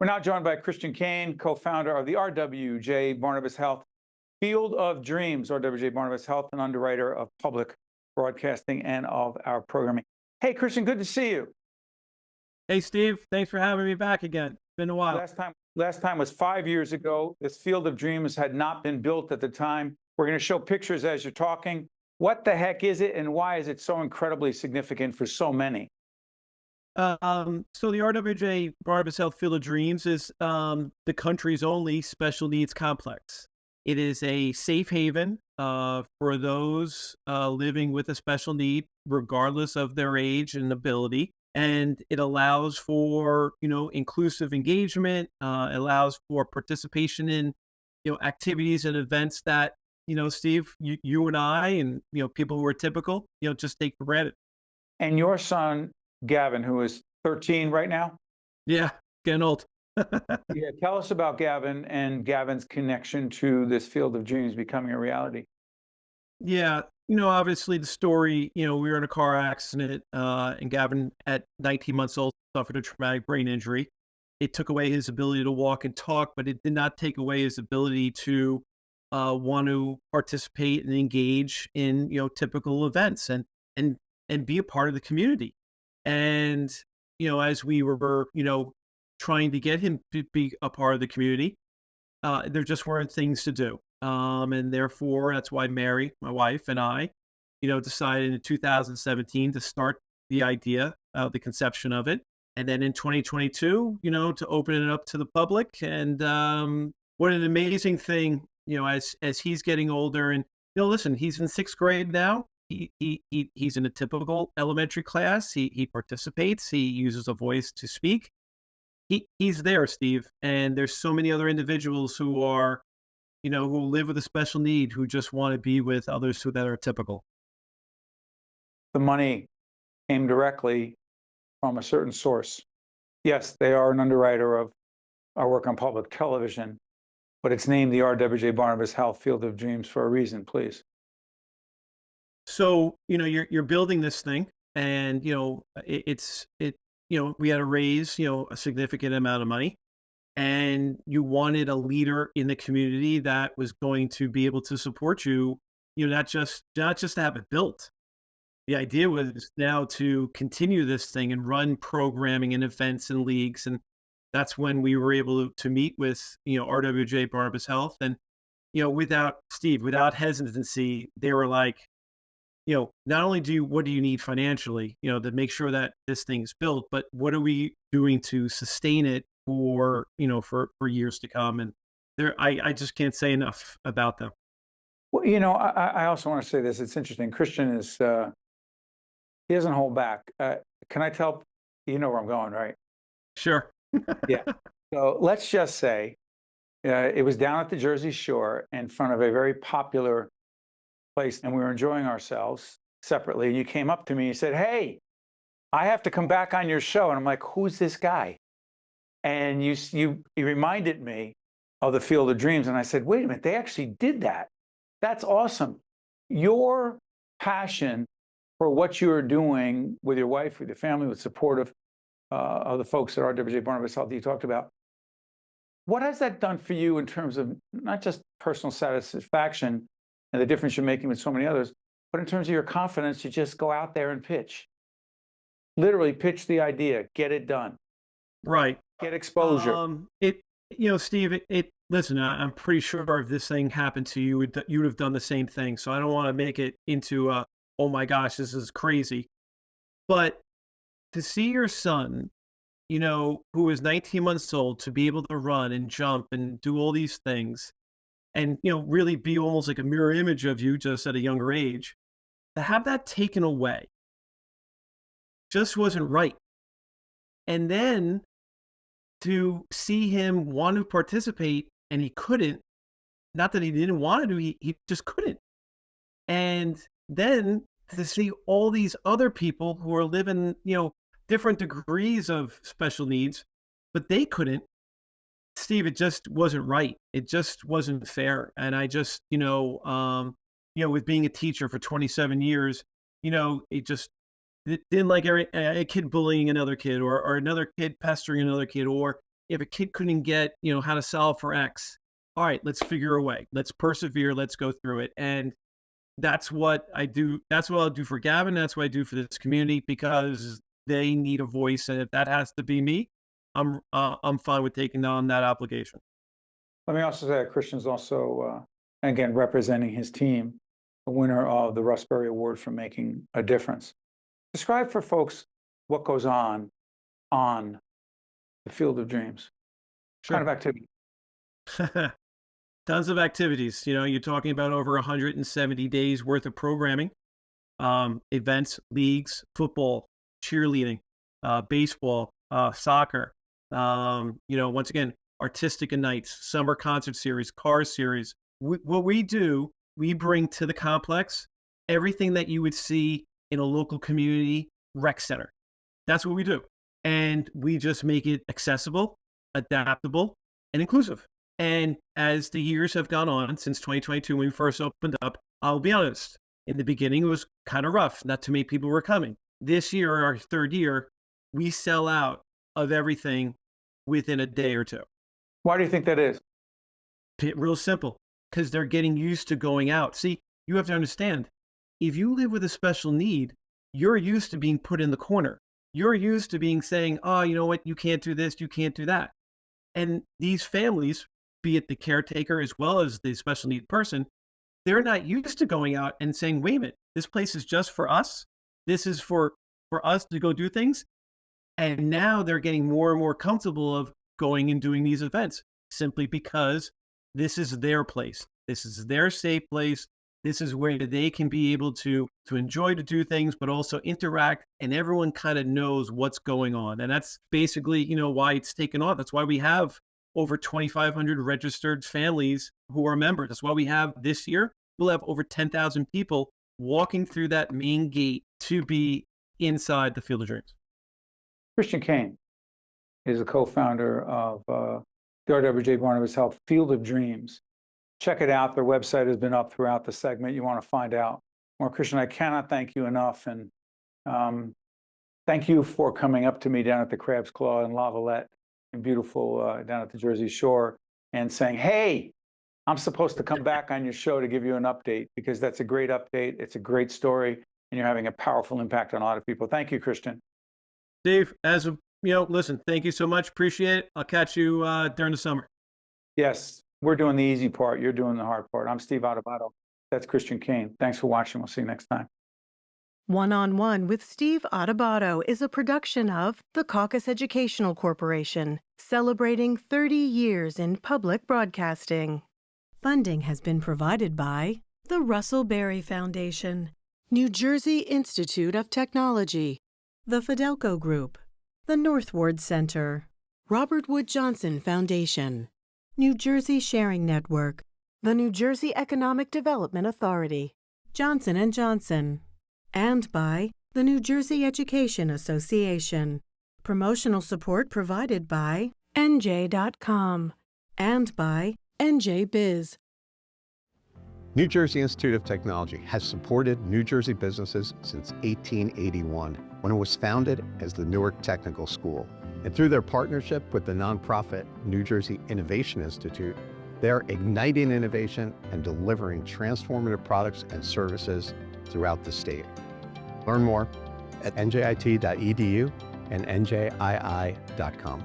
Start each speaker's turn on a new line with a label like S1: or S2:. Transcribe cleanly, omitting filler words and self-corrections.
S1: We're now joined by Christian Kane, co-founder of the RWJBarnabas Health Field of Dreams, RWJBarnabas Health, and underwriter of public broadcasting and of our programming. Hey, Christian, good to see you.
S2: Hey, Steve, thanks for having me back again. It's been a while.
S1: Last time was 5 years ago. This Field of Dreams had not been built at the time. We're going to show pictures as you're talking. What the heck is it, and why is it so incredibly significant for so many?
S2: So the RWJBarnabas Health Field of Dreams is the country's only special needs complex. It is a safe haven for those living with a special need, regardless of their age and ability. And it allows for, inclusive engagement, allows for participation in, activities and events that, Steve, you and I and, people who are typical, just take for granted.
S1: And your son, Gavin, who is 13 right now?
S2: Yeah, getting old.
S1: Yeah, tell us about Gavin and Gavin's connection to this Field of Dreams becoming a reality.
S2: Yeah, obviously the story, we were in a car accident, and Gavin at 19 months old suffered a traumatic brain injury. It took away his ability to walk and talk, but it did not take away his ability to want to participate and engage in, typical events and be a part of the community. And, as we were, trying to get him to be a part of the community, there just weren't things to do. And therefore, that's why Mary, my wife, and I, decided in 2017 to start the idea, the conception of it. And then in 2022, to open it up to the public. And what an amazing thing, as he's getting older. And, listen, he's in 6th grade now. He's in a typical elementary class. He participates. He uses a voice to speak. He's there, Steve. And there's so many other individuals who are, who live with a special need, who just want to be with others that are typical.
S1: The money came directly from a certain source. Yes, they are an underwriter of our work on public television, but it's named the RWJBarnabas Health Field of Dreams for a reason, please.
S2: So, you're building this thing, and, we had to raise, a significant amount of money, and you wanted a leader in the community that was going to be able to support you, not just to have it built. The idea was now to continue this thing and run programming and events and leagues. And that's when we were able to meet with, RWJBarnabas Health. And, without hesitancy, they were like, not only what do you need financially, to make sure that this thing's built, but what are we doing to sustain it for, for years to come? And I just can't say enough about them.
S1: Well, I also want to say this. It's interesting. Christian is, he doesn't hold back. Can I tell, you know where I'm going, right?
S2: Sure.
S1: Yeah. So let's just say it was down at the Jersey Shore in front of a very popular place, and we were enjoying ourselves separately. And you came up to me and said, "Hey, I have to come back on your show." And I'm like, "Who's this guy?" And you reminded me of the Field of Dreams. And I said, "Wait a minute, they actually did that. That's awesome." Your passion for what you are doing with your wife, with your family, with support of the folks at RWJBarnabas Health that you talked about. What has that done for you in terms of not just personal satisfaction and the difference you're making with so many others, but in terms of your confidence to just go out there and pitch? Literally pitch the idea, get it done.
S2: Right.
S1: Get exposure.
S2: Steve, listen, I'm pretty sure if this thing happened to you, you would have done the same thing. So I don't want to make it into oh my gosh, this is crazy. But to see your son, who is 19 months old, to be able to run and jump and do all these things and, really be almost like a mirror image of you just at a younger age, to have that taken away just wasn't right. And then to see him want to participate and he couldn't, not that he didn't want to, he just couldn't. And then to see all these other people who are living, different degrees of special needs, but they couldn't. Steve, it just wasn't right. It just wasn't fair. And I just, with being a teacher for 27 years, it just didn't like a kid bullying another kid or another kid pestering another kid, or if a kid couldn't get, how to solve for X, all right, let's figure a way. Let's persevere. Let's go through it. And that's what I do. That's what I'll do for Gavin. That's what I do for this community because they need a voice. And if that has to be me, I'm fine with taking on that obligation.
S1: Let me also say that Christian's also, again, representing his team, the winner of the Rustberry Award for making a difference. Describe for folks what goes on the Field of Dreams.
S2: Sure.
S1: Kind of activity.
S2: Tons of activities. You're talking about over 170 days worth of programming, events, leagues, football, cheerleading, baseball, soccer. Once again, artistic nights, summer concert series, car series. What we do, we bring to the complex everything that you would see in a local community rec center. That's what we do. And we just make it accessible, adaptable, and inclusive. And as the years have gone on, since 2022, when we first opened up, I'll be honest, in the beginning, it was kind of rough. Not too many people were coming. This year, our third year, we sell out of everything within a day or two.
S1: Why do you think that is?
S2: Real simple, because they're getting used to going out. See, you have to understand, if you live with a special need, you're used to being put in the corner. You're used to being saying, oh, you know what, you can't do this, you can't do that. And these families, be it the caretaker as well as the special need person, they're not used to going out and saying, wait a minute, this place is just for us. This is for us to go do things. And now they're getting more and more comfortable of going and doing these events simply because this is their place. This is their safe place. This is where they can be able to enjoy to do things, but also interact, and everyone kind of knows what's going on. And that's basically, why it's taken off. That's why we have over 2,500 registered families who are members. That's why we have this year, we'll have over 10,000 people walking through that main gate to be inside the Field of Dreams.
S1: Christian Kane is a co-founder of the RWJBarnabas Health Field of Dreams. Check it out. Their website has been up throughout the segment. You want to find out more. Christian, I cannot thank you enough. And thank you for coming up to me down at the Crab's Claw in Lavalette, and beautiful down at the Jersey Shore, and saying, hey, I'm supposed to come back on your show to give you an update, because that's a great update. It's a great story, and you're having a powerful impact on a lot of people. Thank you, Christian.
S2: Steve, listen, thank you so much. Appreciate it. I'll catch you during the summer.
S1: Yes, we're doing the easy part. You're doing the hard part. I'm Steve Adubato. That's Christian Kane. Thanks for watching. We'll see you next time.
S3: One-on-One with Steve Adubato is a production of the Caucus Educational Corporation, celebrating 30 years in public broadcasting. Funding has been provided by the Russell Berry Foundation, New Jersey Institute of Technology, the Fidelco Group, the Northward Center, Robert Wood Johnson Foundation, New Jersey Sharing Network, the New Jersey Economic Development Authority, Johnson & Johnson, and by the New Jersey Education Association. Promotional support provided by NJ.com and by NJ Biz.
S4: New Jersey Institute of Technology has supported New Jersey businesses since 1881, when it was founded as the Newark Technical School. And through their partnership with the nonprofit New Jersey Innovation Institute, they are igniting innovation and delivering transformative products and services throughout the state. Learn more at njit.edu and njii.com.